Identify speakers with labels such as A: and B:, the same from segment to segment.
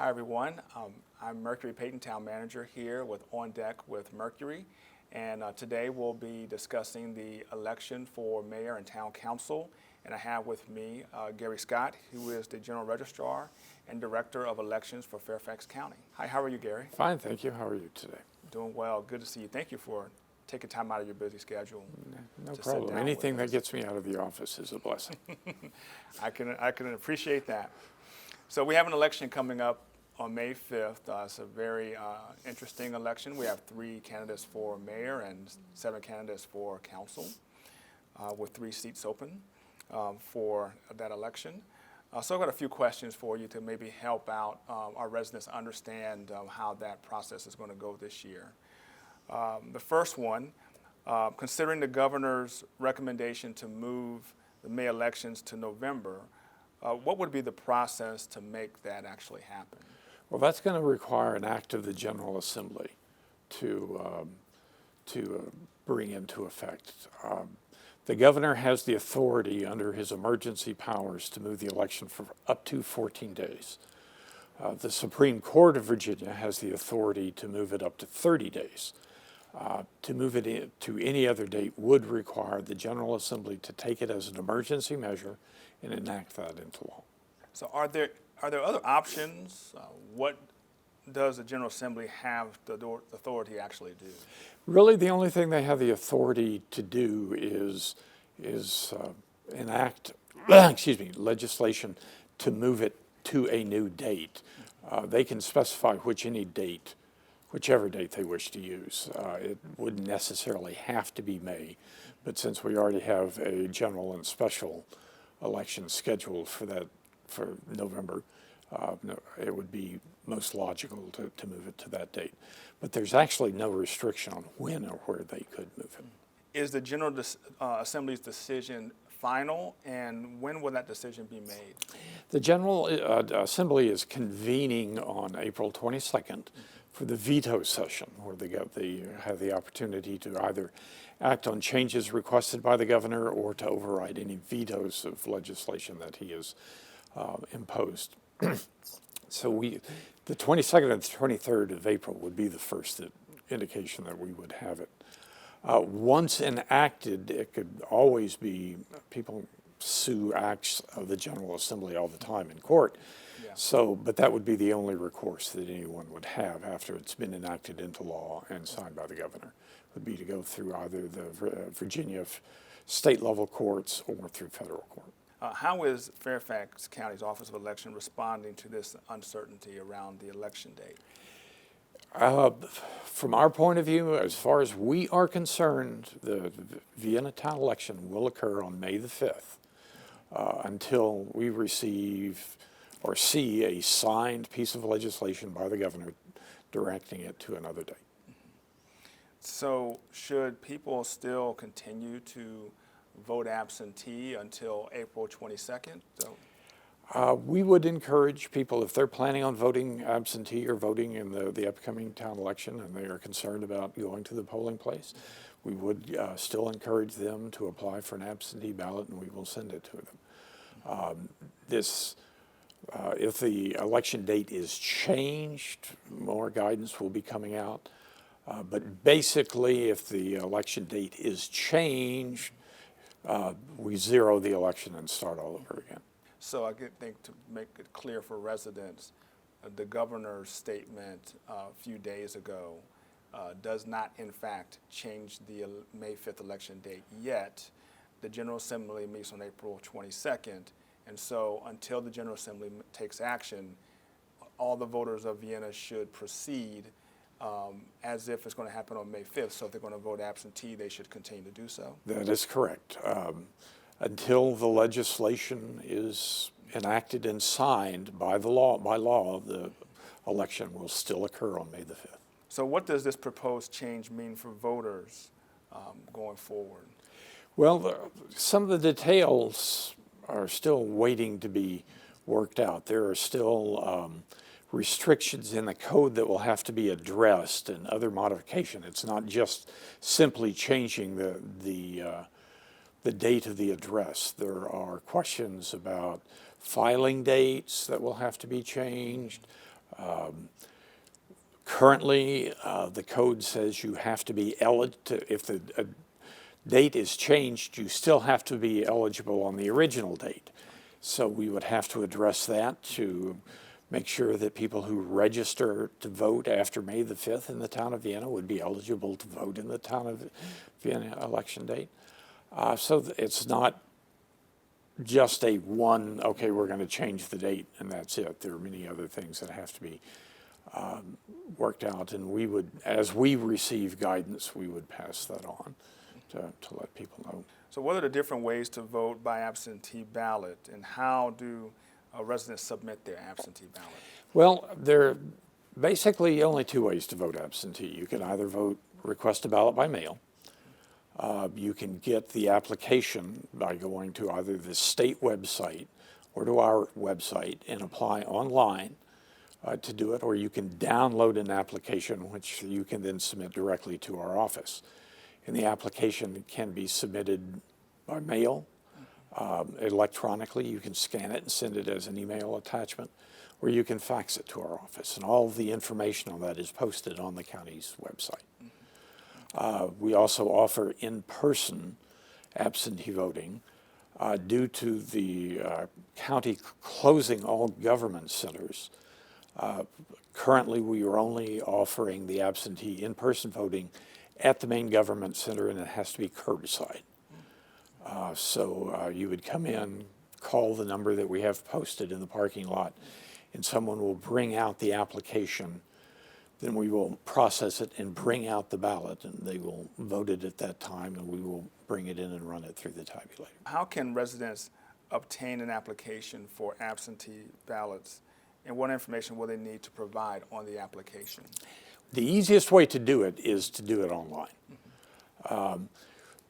A: Hi everyone, I'm Mercury Payton, Town Manager here with On Deck with Mercury, and today we'll be discussing the election for Mayor and Town Council, and I have with me Gary Scott, who is the General Registrar and Director of Elections for Fairfax County. Hi, how are you, Gary?
B: Fine, thank you. How are you today?
A: Doing well, good to see you. Thank you for taking time out of your busy schedule.
B: No problem. Anything that gets me out of the office is a blessing.
A: I can appreciate that. So we have an election coming up on May 5th. It's a very interesting election. We have 3 candidates for mayor and 7 candidates for council, with 3 seats open for that election. So I've got a few questions for you to maybe help out our residents understand how that process is going to go this year. The first one, considering the governor's recommendation to move the May elections to November, what would be the process to make that actually happen?
B: Well, that's going to require an act of the General Assembly to bring into effect. The governor has the authority under his emergency powers to move the election for up to 14 days. The Supreme Court of Virginia has the authority to move it up to 30 days. To move it to any other date would require the General Assembly to take it as an emergency measure and enact that into law.
A: So are there other options? What does the General Assembly have the authority to actually do?
B: Really, the only thing they have the authority to do is enact legislation to move it to a new date. They can specify whichever date they wish to use. It wouldn't necessarily have to be May, but since we already have a general and special election scheduled for November, it would be most logical to move it to that date. But there's actually no restriction on when or where they could move it.
A: Is the General Assembly's decision final, and when will that decision be made?
B: The General Assembly is convening on April 22nd for the veto session, where they have the opportunity to either act on changes requested by the governor or to override any vetoes of legislation that he has imposed. So the 22nd and the 23rd of April would be the first indication that we would have it. Once enacted, it could always be, people sue acts of the General Assembly all the time in court. Yeah. So, but that would be the only recourse that anyone would have after it's been enacted into law and signed by the governor, would be to go through either the Virginia state level courts or through federal court.
A: How is Fairfax County's Office of Election responding to this uncertainty around the election date?
B: From our point of view, as far as we are concerned, the Vienna town election will occur on May the 5th until we receive or see a signed piece of legislation by the governor directing it to another date.
A: So should people still continue to vote absentee until April 22nd?
B: We would encourage people, if they're planning on voting absentee or voting in the upcoming town election and they are concerned about going to the polling place, we would still encourage them to apply for an absentee ballot, and we will send it to them. If the election date is changed, more guidance will be coming out. But basically, if the election date is changed, we zero the election and start all over again.
A: So I think to make it clear for residents, the governor's statement a few days ago does not in fact change the May 5th election date yet. The General Assembly meets on April 22nd, and so until the General Assembly takes action, all the voters of Vienna should proceed as if it's going to happen on May 5th. So if they're going to vote absentee, they should continue to do so.
B: That is correct. Until the legislation is enacted and signed by law, the election will still occur on May the 5th.
A: So what does this proposed change mean for voters going forward?
B: Well, some of the details are still waiting to be worked out. There are still restrictions in the code that will have to be addressed and other modification. It's not just simply changing the date of the address. There are questions about filing dates that will have to be changed. Currently, the code says you have to be eligible, if the date is changed, you still have to be eligible on the original date. So we would have to address that to make sure that people who register to vote after May the 5th in the town of Vienna would be eligible to vote in the town of Vienna election date. So it's not just a one, okay, we're going to change the date and that's it. There are many other things that have to be worked out, and we would, as we receive guidance, we would pass that on to let people know.
A: So what are the different ways to vote by absentee ballot, and how do residents submit their absentee ballot?
B: Well, there are basically only two ways to vote absentee. You can either request a ballot by mail. You can get the application by going to either the state website or to our website and apply online to do it, or you can download an application which you can then submit directly to our office. And the application can be submitted by mail, electronically. You can scan it and send it as an email attachment, or you can fax it to our office. And all of the information on that is posted on the county's website. We also offer in-person absentee voting. Due to the county closing all government centers, currently we are only offering the absentee in-person voting at the main government center, and it has to be curbside. So you would come in, call the number that we have posted in the parking lot, and someone will bring out the application. Then we will process it and bring out the ballot, and they will vote it at that time, and we will bring it in and run it through the tabulator.
A: How can residents obtain an application for absentee ballots, and what information will they need to provide on the application?
B: The easiest way to do it is to do it online.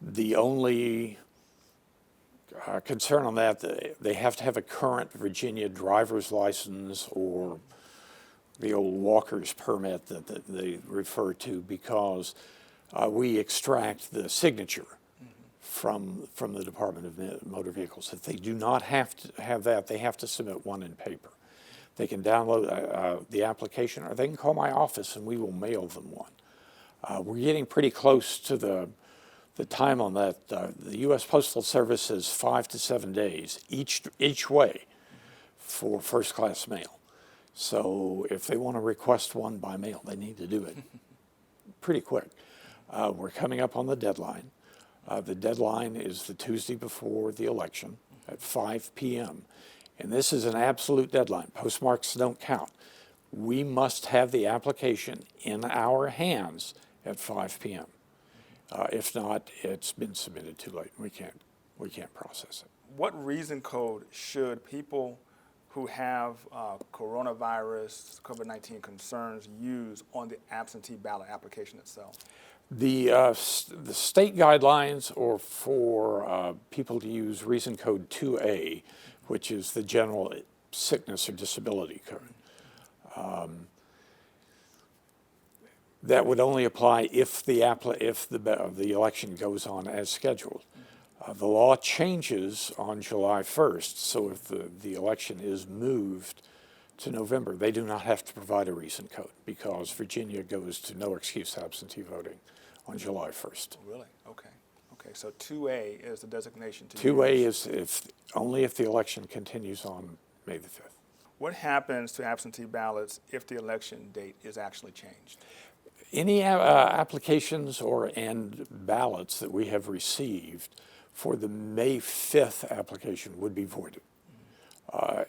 B: The only concern on that, they have to have a current Virginia driver's license or the old walker's permit that they refer to, because we extract the signature from the Department of Motor Vehicles. If they do not have to have that, they have to submit one in paper. They can download the application, or they can call my office and we will mail them one. We're getting pretty close to the time on that. The U.S. Postal Service says 5 to 7 days each way for first-class mail. So if they want to request one by mail, they need to do it pretty quick. We're coming up on the deadline. The deadline is the Tuesday before the election at 5 p.m. And this is an absolute deadline. Postmarks don't count. We must have the application in our hands at 5 p.m. If not, it's been submitted too late. We can't process it.
A: What reason code should people who have coronavirus, COVID-19 concerns use on the absentee ballot application itself? The state guidelines are for people to use reason code 2A, which is the general sickness or disability code. That would only apply if the election goes on as scheduled. The law changes on July 1st, so if the election is moved to November, they do not have to provide a reason code, because Virginia goes to no excuse absentee voting on July 1st. Really? Okay. Okay. So 2A is the designation to
B: 2A
A: use.
B: is only if the election continues on May the 5th.
A: What happens to absentee ballots if the election date is actually changed?
B: Any applications and ballots that we have received for the May 5th application would be voided.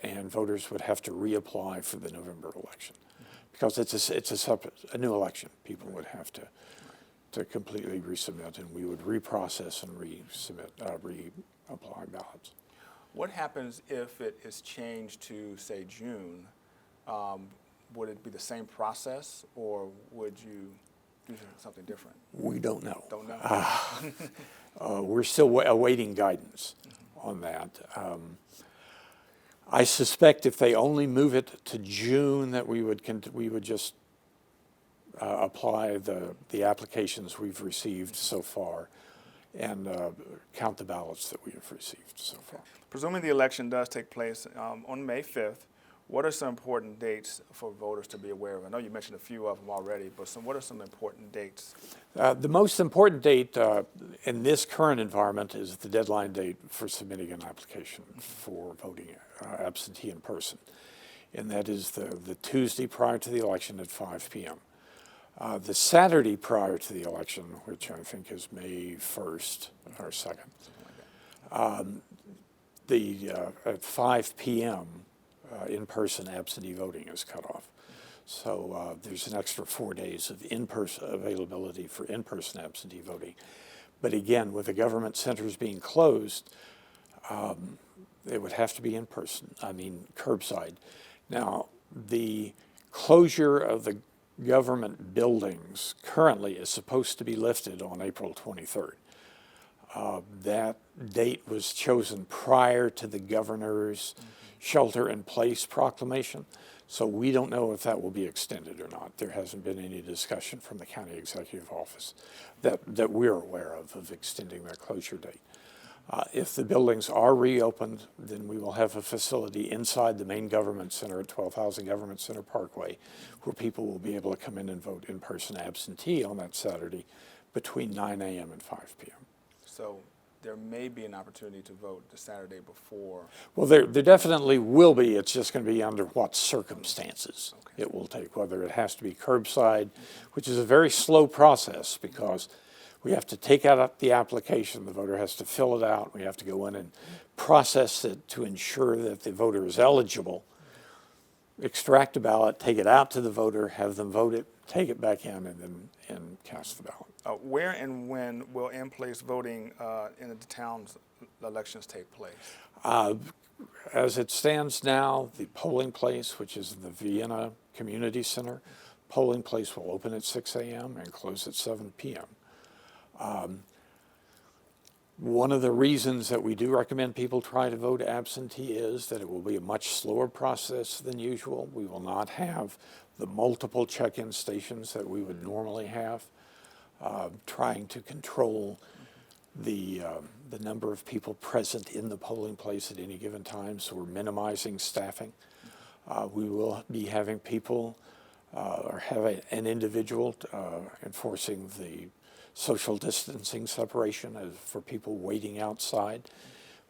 B: And voters would have to reapply for the November election, because it's a new election. People would have to completely resubmit, and we would reprocess and reapply ballots.
A: What happens if it is changed to, say, June? Would it be the same process, or would you do something different?
B: We don't know.
A: Don't know.
B: We're still awaiting guidance on that. I suspect if they only move it to June, that we would just apply the applications we've received so far and count the ballots that we have received so far.
A: Presuming the election does take place on May 5th, What are some important dates for voters to be aware of? I know you mentioned a few of them already, but what are some important dates?
B: The most important date in this current environment is the deadline date for submitting an application for voting absentee in person. And that is the Tuesday prior to the election at 5 p.m. The Saturday prior to the election, which I think is May 1st or 2nd, at 5 p.m. In-person absentee voting is cut off. So there's an extra 4 days of in-person availability for in-person absentee voting. But again, with the government centers being closed, it would have to be in person, curbside. Now, the closure of the government buildings currently is supposed to be lifted on April 23rd. That date was chosen prior to the governor's shelter-in-place proclamation, so we don't know if that will be extended or not. There hasn't been any discussion from the county executive office that we're aware of extending that closure date. If the buildings are reopened, then we will have a facility inside the main government center at 12,000 Government Center Parkway where people will be able to come in and vote in person absentee on that Saturday between 9 a.m. and 5 p.m.
A: So there may be an opportunity to vote the Saturday before.
B: Well, there definitely will be. It's just going to be under what circumstances it will take, whether it has to be curbside, which is a very slow process because we have to take out the application, the voter has to fill it out, we have to go in and process it to ensure that the voter is eligible, extract a ballot, take it out to the voter, have them vote it, take it back in, and cast the ballot.
A: Where and when will in-place voting in the town's elections take place?
B: As it stands now, the polling place, which is the Vienna Community Center, polling place will open at 6 a.m. and close at 7 p.m. One of the reasons that we do recommend people try to vote absentee is that it will be a much slower process than usual. We will not have the multiple check-in stations that we would normally have, trying to control the number of people present in the polling place at any given time, so we're minimizing staffing. We will be having people or have an individual enforcing the social distancing separation for people waiting outside.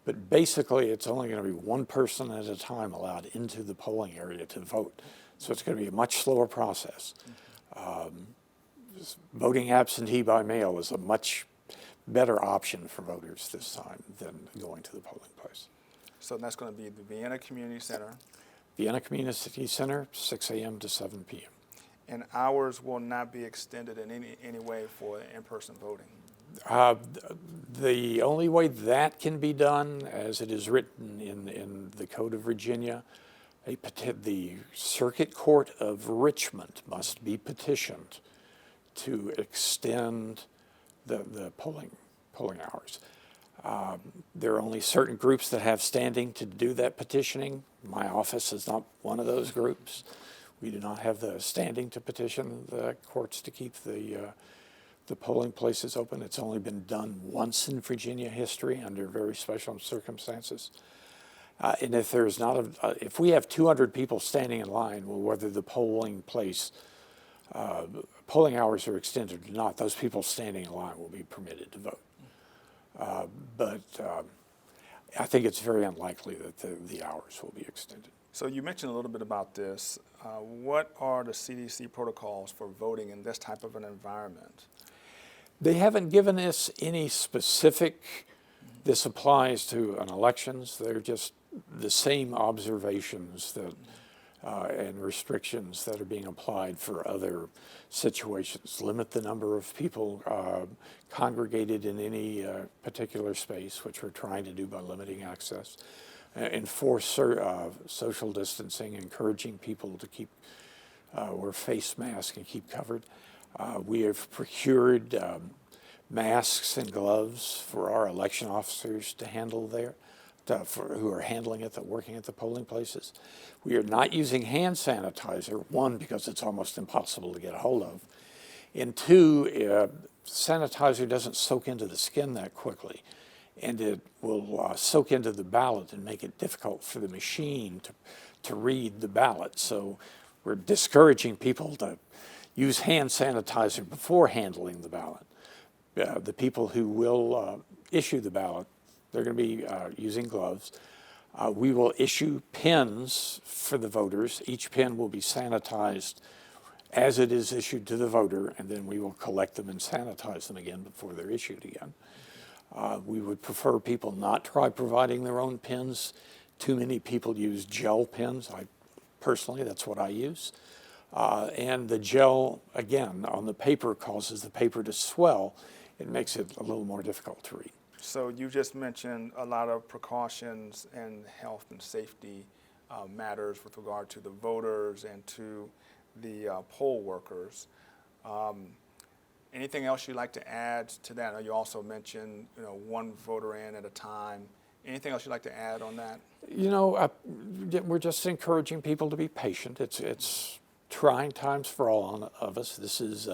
B: But basically, it's only going to be one person at a time allowed into the polling area to vote. So it's going to be a much slower process. Voting absentee by mail is a much better option for voters this time than going to the polling place.
A: So that's going to be the Vienna Community Center.
B: Vienna Community Center, 6 a.m. to 7 p.m.
A: And hours will not be extended in any way for in-person voting?
B: The only way that can be done, as it is written in the Code of Virginia, the Circuit Court of Richmond must be petitioned to extend the polling hours. There are only certain groups that have standing to do that petitioning. My office is not one of those groups. We do not have the standing to petition the courts to keep the polling places open. It's only been done once in Virginia history under very special circumstances. And if there's not if we have 200 people standing in line, well, whether the polling hours are extended or not, those people standing in line will be permitted to vote. But I think it's very unlikely that the hours will be extended.
A: So you mentioned a little bit about this. What are the CDC protocols for voting in this type of an environment?
B: They haven't given us any specific, this applies to an elections. They're just the same observations that and restrictions that are being applied for other situations. Limit the number of people congregated in any particular space, which we're trying to do by limiting access. Enforce social distancing, encouraging people to keep wear face masks and keep covered. We have procured masks and gloves for our election officers to handle there, who are handling it, working at the polling places. We are not using hand sanitizer, one, because it's almost impossible to get a hold of, and two, sanitizer doesn't soak into the skin that quickly. and it will soak into the ballot and make it difficult for the machine to read the ballot. So we're discouraging people to use hand sanitizer before handling the ballot. The people who will issue the ballot, they're going to be using gloves. We will issue pens for the voters. Each pen will be sanitized as it is issued to the voter, and then we will collect them and sanitize them again before they're issued again. We would prefer people not try providing their own pens. Too many people use gel pens. Personally, that's what I use. And the gel, again, on the paper causes the paper to swell. It makes it a little more difficult to read.
A: So you just mentioned a lot of precautions and health and safety matters with regard to the voters and to the poll workers. Anything else you'd like to add to that? I know you also mentioned, one voter in at a time. Anything else you'd like to add on that?
B: We're just encouraging people to be patient. It's trying times for all of us. This is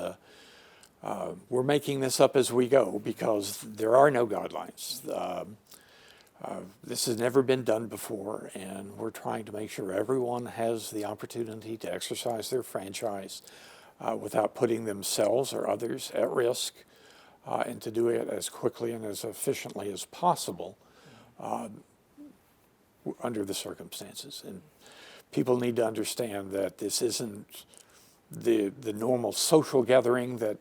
B: we're making this up as we go because there are no guidelines. This has never been done before, and we're trying to make sure everyone has the opportunity to exercise their franchise without putting themselves or others at risk, and to do it as quickly and as efficiently as possible under the circumstances. And people need to understand that this isn't the normal social gathering that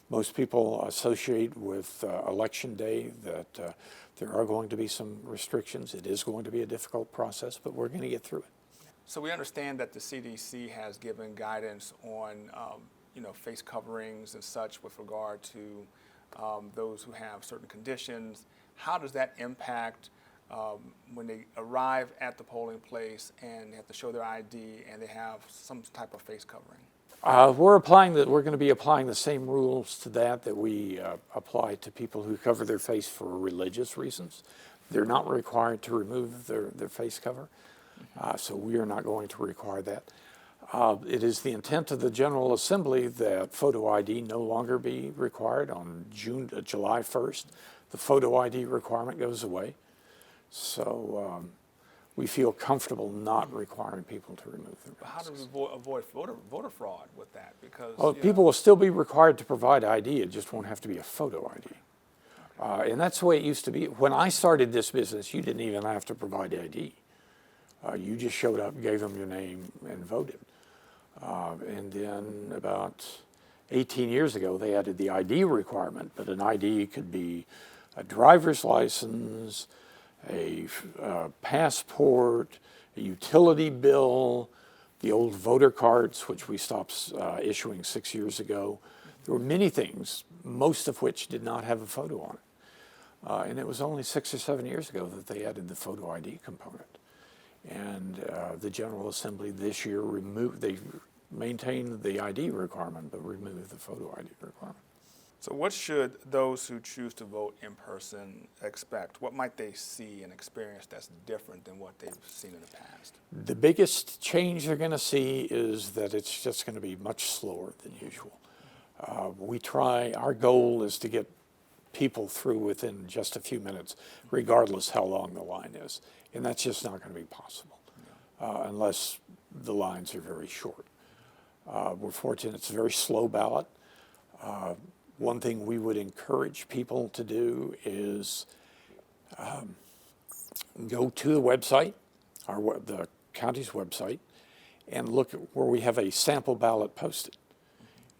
B: most people associate with Election Day, that there are going to be some restrictions. It is going to be a difficult process, but we're going to get through it.
A: So we understand that the CDC has given guidance on, face coverings and such with regard to those who have certain conditions. How does that impact when they arrive at the polling place and they have to show their ID and they have some type of face covering?
B: We're going to be applying the same rules to that we apply to people who cover their face for religious reasons. They're not required to remove their face cover, so we are not going to require that. It is the intent of the General Assembly that photo ID no longer be required. On July 1st, the photo ID requirement goes away. So we feel comfortable not requiring people to remove their masks.
A: How do we avoid voter fraud with that? Because
B: people will still be required to provide ID. It just won't have to be a photo ID. And that's the way it used to be. When I started this business, you didn't even have to provide ID. You just showed up, gave them your name, and voted. And then about 18 years ago, they added the ID requirement, but an ID could be a driver's license, a passport, a utility bill, the old voter cards, which we stopped issuing 6 years ago. There were many things, most of which did not have a photo on it. And it was only 6 or 7 years ago that they added the photo ID component. And the General Assembly this year they maintained the ID requirement, but removed the photo ID requirement.
A: So what should those who choose to vote in person expect? What might they see and experience that's different than what they've seen in the past?
B: The biggest change they're going to see is that it's just going to be much slower than usual. Our goal is to get people through within just a few minutes, regardless how long the line is. And that's just not going to be possible unless the lines are very short. We're fortunate it's a very slow ballot. One thing we would encourage people to do is go to the website, the county's website, and look at where we have a sample ballot posted.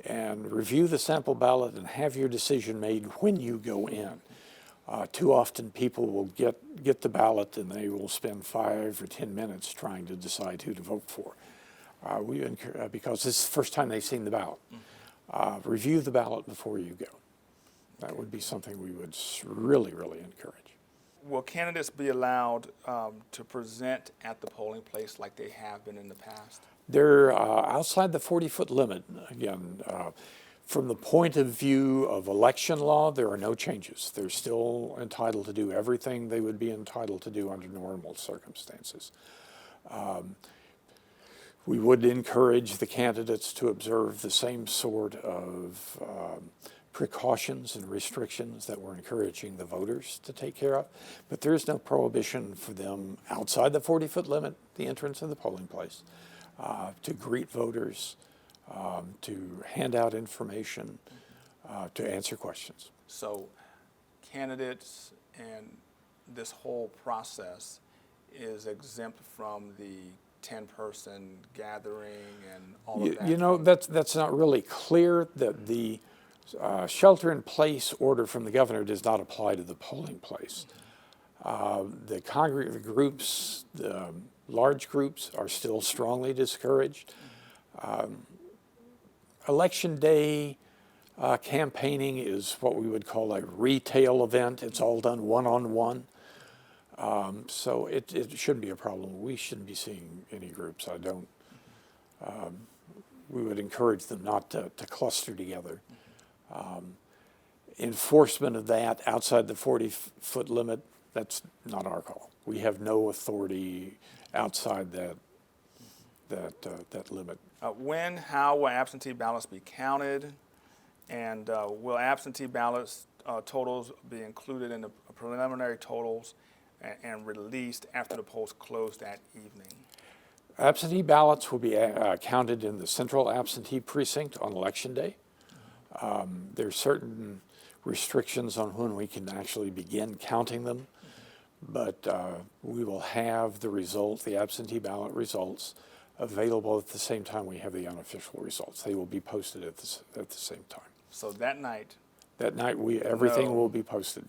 B: And review the sample ballot and have your decision made when you go in. Too often people will get the ballot and they will spend 5 or 10 minutes trying to decide who to vote for. Because this is the first time they've seen the ballot. Review the ballot before you go. That would be something we would really, really encourage.
A: Will candidates be allowed to present at the polling place like they have been in the past?
B: They're outside the 40-foot limit. Again, from the point of view of election law, there are no changes. They're still entitled to do everything they would be entitled to do under normal circumstances. We would encourage the candidates to observe the same sort of precautions and restrictions that we're encouraging the voters to take care of, but there is no prohibition for them outside the 40-foot limit, the entrance of the polling place, to greet voters, to hand out information, to answer questions.
A: So candidates and this whole process is exempt from the 10-person gathering and all of that?
B: You know, that's not really clear. That the shelter-in-place order from the governor does not apply to the polling place. The congregate groups, the large groups, are still strongly discouraged. Election day campaigning is what we would call a retail event. It's all done one-on-one. So it shouldn't be a problem. We shouldn't be seeing any groups. We would encourage them not to cluster together. Enforcement of that outside the 40-foot limit, that's not our call. We have no authority outside that limit.
A: When, how will absentee ballots be counted? And will absentee ballots totals be included in the preliminary totals and released after the polls close that evening?
B: Absentee ballots will be counted in the central absentee precinct on election day. There are certain restrictions on when we can actually begin counting them, but we will have the results, the absentee ballot results, available at the same time we have the unofficial results. They will be posted at the same time.
A: So that night?
B: That night, everything will be posted.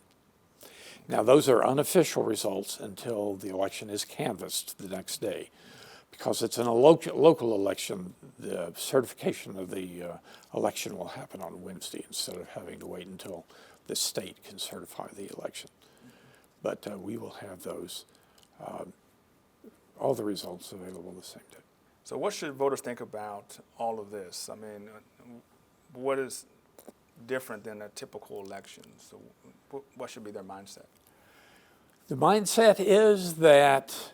B: Now, those are unofficial results until the election is canvassed the next day. Because it's in a local election, the certification of the election will happen on Wednesday instead of having to wait until the state can certify the election. But we will have those, all the results available the same day.
A: So what should voters think about all of this? I mean, what is different than a typical election? So what should be their mindset?
B: The mindset is that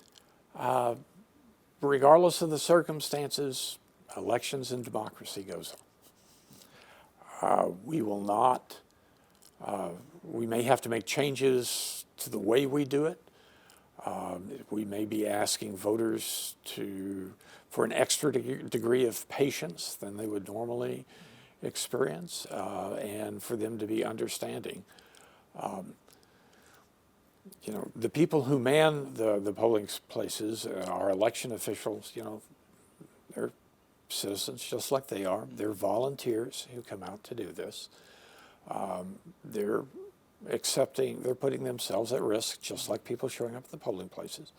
B: regardless of the circumstances, elections and democracy goes on. We will not, we may have to make changes to the way we do it. We may be asking voters for an extra degree of patience than they would normally experience, and for them to be understanding. You know, the people who man the polling places are election officials. You know, they're citizens just like they are. They're volunteers who come out to do this. They're putting themselves at risk just like people showing up at the polling places.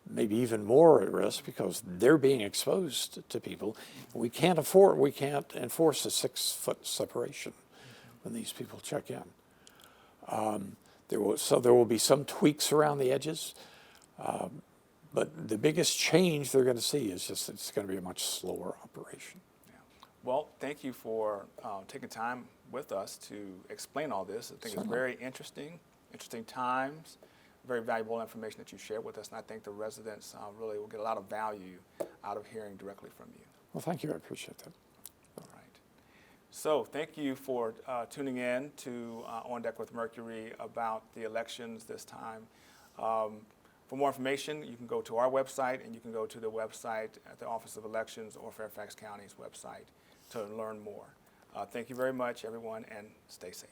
B: Maybe even more at risk because they're being exposed to people. We can't enforce a 6-foot separation when these people check in. There will be some tweaks around the edges, but the biggest change they're going to see is just that it's going to be a much slower operation.
A: Yeah. Well, thank you for taking time with us to explain all this. I think it's very interesting times, very valuable information that you shared with us, and I think the residents really will get a lot of value out of hearing directly from you.
B: Well, thank you. I appreciate that.
A: All right. So thank you for tuning in to On Deck with Mercury about the elections this time. For more information, you can go to our website, and you can go to the website at the Office of Elections or Fairfax County's website to learn more. Thank you very much, everyone, and stay safe.